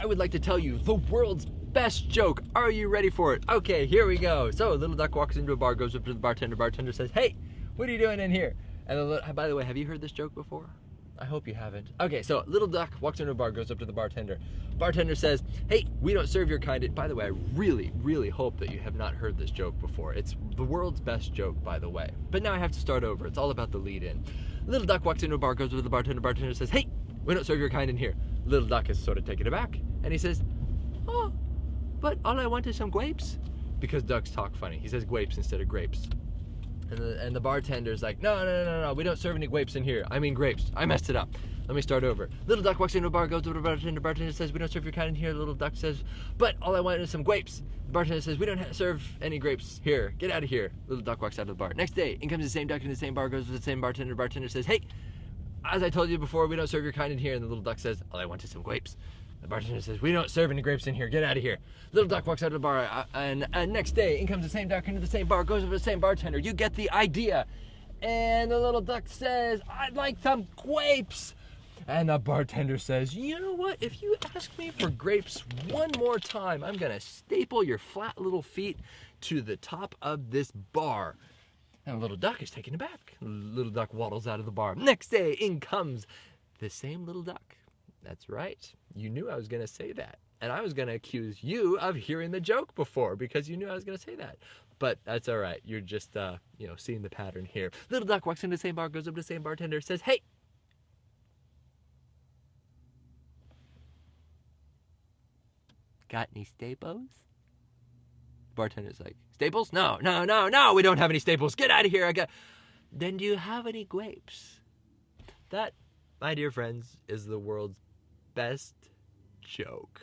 I would like to tell you the world's best joke. Are you ready for it? Okay, here we go. So a little duck walks into a bar, goes up to the bartender. Bartender says, "Hey, what are you doing in here?" And by the way, have you heard this joke before? I hope you haven't. Okay, so little duck walks into a bar, goes up to the bartender. Bartender says, "Hey, we don't serve your kind." By the way, I really hope that you have not heard this joke before. It's the world's best joke, by the way. But now I have to start over. It's all about the lead in. Little duck walks into a bar, goes up to the bartender. Bartender says, "Hey, we don't serve your kind in here." Little duck is sort of taken aback, and he says, "Oh, but all I want is some grapes." Because ducks talk funny. He says grapes instead of grapes. And the bartender's like, no, we don't serve any grapes in here. I mean grapes. I messed it up. Let me start over. Little duck walks into a bar, goes to the bartender. Bartender says, "We don't serve your kind in here." Little duck says, "But all I want is some grapes." The bartender says, "We don't serve any grapes here. Get out of here." Little duck walks out of the bar. Next day, in comes the same duck in the same bar, goes to the same bartender. Bartender says, "Hey, as I told you before, we don't serve your kind in here." And the little duck says, "All I want is some grapes." The bartender says, "We don't serve any grapes in here. Get out of here." Little duck walks out of the bar, and next day, in comes the same duck into the same bar, goes to the same bartender. You get the idea. And the little duck says, "I'd like some grapes." And the bartender says, "You know what? If you ask me for grapes one more time, I'm going to staple your flat little feet to the top of this bar." And the little duck is taken aback. Little duck waddles out of the bar. Next day, in comes the same little duck. That's right. You knew I was going to say that. And I was going to accuse you of hearing the joke before because you knew I was going to say that. But that's all right. You're just, seeing the pattern here. Little duck walks into the same bar, goes up to the same bartender, says, "Hey, got any staples?" Bartender's like, "Staples? No, we don't have any staples. Get out of here." Then do you have any grapes? That, my dear friends, is the world's best joke.